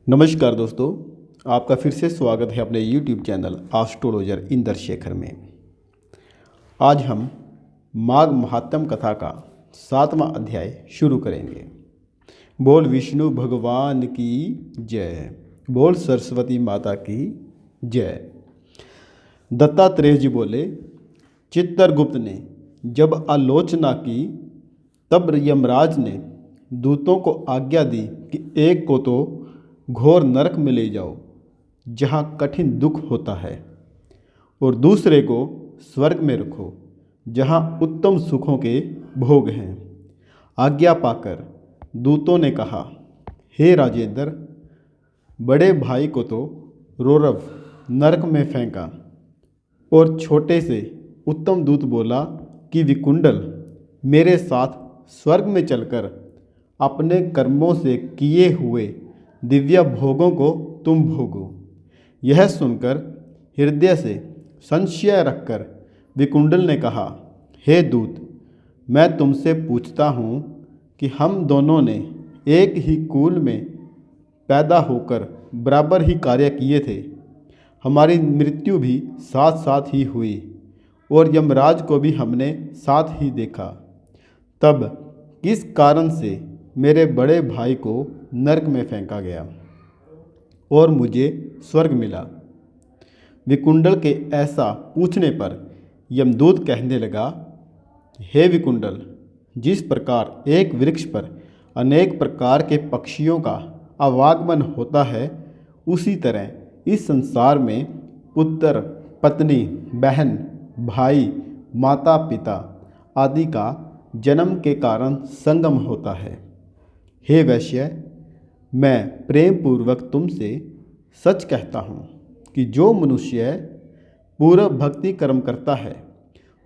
नमस्कार दोस्तों, आपका फिर से स्वागत है अपने YouTube चैनल एस्ट्रोलॉजर इंद्रशेखर में। आज हम माघ महात्म कथा का 7वां अध्याय शुरू करेंगे। बोल विष्णु भगवान की जय, बोल सरस्वती माता की जय। दत्तात्रेय जी बोले, चित्रगुप्त ने जब आलोचना की तब यमराज ने दूतों को आज्ञा दी कि एक को तो घोर नरक में ले जाओ जहाँ कठिन दुख होता है, और दूसरे को स्वर्ग में रखो जहाँ उत्तम सुखों के भोग हैं। आज्ञा पाकर दूतों ने कहा, हे राजेंद्र, बड़े भाई को तो रौरव नरक में फेंका। और छोटे से उत्तम दूत बोला कि विकुंडल, मेरे साथ स्वर्ग में चलकर अपने कर्मों से किए हुए दिव्य भोगों को तुम भोगो। यह सुनकर हृदय से संशय रखकर विकुंडल ने कहा, हे दूत, मैं तुमसे पूछता हूँ कि हम दोनों ने एक ही कुल में पैदा होकर बराबर ही कार्य किए थे, हमारी मृत्यु भी साथ साथ ही हुई और यमराज को भी हमने साथ ही देखा, तब किस कारण से मेरे बड़े भाई को नरक में फेंका गया और मुझे स्वर्ग मिला? विकुंडल के ऐसा पूछने पर यमदूत कहने लगा, हे विकुंडल, जिस प्रकार एक वृक्ष पर अनेक प्रकार के पक्षियों का आवागमन होता है, उसी तरह इस संसार में पुत्र, पत्नी, बहन, भाई, माता पिता आदि का जन्म के कारण संगम होता है। हे वैश्य, मैं प्रेम पूर्वक तुमसे सच कहता हूँ कि जो मनुष्य पूर्व भक्ति कर्म करता है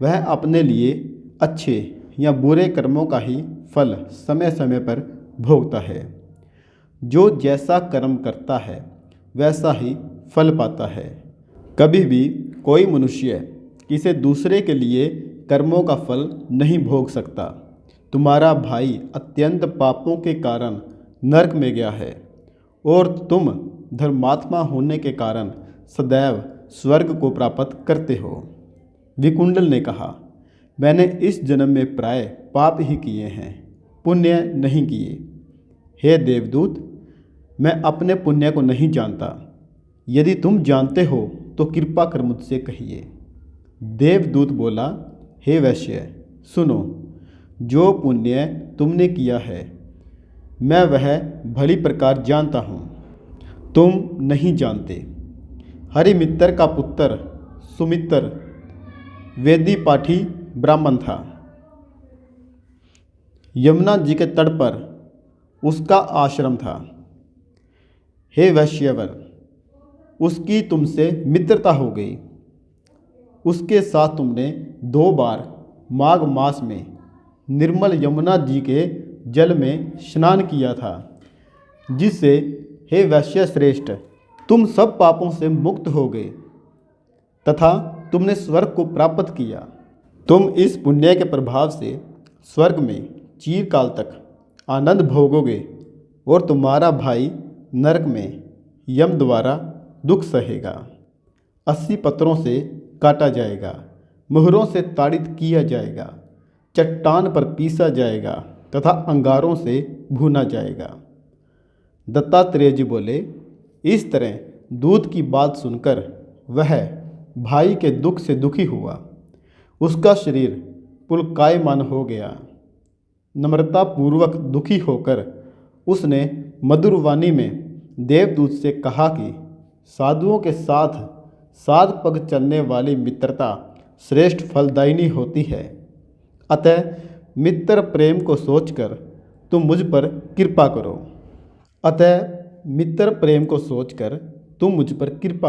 वह अपने लिए अच्छे या बुरे कर्मों का ही फल समय समय पर भोगता है। जो जैसा कर्म करता है वैसा ही फल पाता है। कभी भी कोई मनुष्य किसी दूसरे के लिए कर्मों का फल नहीं भोग सकता। तुम्हारा भाई अत्यंत पापों के कारण नरक में गया है और तुम धर्मात्मा होने के कारण सदैव स्वर्ग को प्राप्त करते हो। विकुंडल ने कहा, मैंने इस जन्म में प्राय पाप ही किए हैं, पुण्य नहीं किए। हे देवदूत, मैं अपने पुण्य को नहीं जानता। यदि तुम जानते हो तो कृपा कर मुझसे कहिए। देवदूत बोला, हे वैश्य, सुनो, जो पुण्य तुमने किया है मैं वह भली प्रकार जानता हूँ, तुम नहीं जानते। हरिमित्र का पुत्र सुमित्र वेदी पाठी ब्राह्मण था। यमुना जी के तट पर उसका आश्रम था। हे वैश्यवर, उसकी तुमसे मित्रता हो गई। उसके साथ तुमने 2 बार माघ मास में निर्मल यमुना जी के जल में स्नान किया था, जिससे हे वैश्य श्रेष्ठ, तुम सब पापों से मुक्त हो गए तथा तुमने स्वर्ग को प्राप्त किया। तुम इस पुण्य के प्रभाव से स्वर्ग में चिरकाल तक आनंद भोगोगे और तुम्हारा भाई नरक में यम द्वारा दुख सहेगा। 80 पत्रों से काटा जाएगा, मुहरों से ताड़ित किया जाएगा, चट्टान पर पीसा जाएगा तथा अंगारों से भूना जाएगा। दत्तात्रेय जी बोले, इस तरह दूत की बात सुनकर वह भाई के दुख से दुखी हुआ। उसका शरीर पुलकायमान हो गया। नम्रता पूर्वक दुखी होकर उसने मधुर वाणी में देवदूत से कहा कि साधुओं के साथ 7 पग चलने वाली मित्रता श्रेष्ठ फलदायिनी होती है। अतः मित्र प्रेम को सोचकर तुम मुझ पर कृपा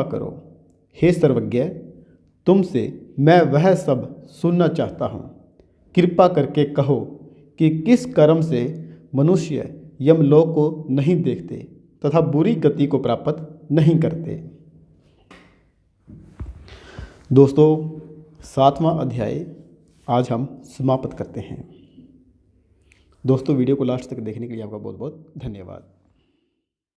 करो। हे सर्वज्ञ, तुमसे मैं वह सब सुनना चाहता हूँ। कृपा करके कहो कि किस कर्म से मनुष्य यमलोक को नहीं देखते तथा बुरी गति को प्राप्त नहीं करते। दोस्तों, 7वां अध्याय आज हम समाप्त करते हैं। दोस्तों, वीडियो को लास्ट तक देखने के लिए आपका बहुत बहुत धन्यवाद।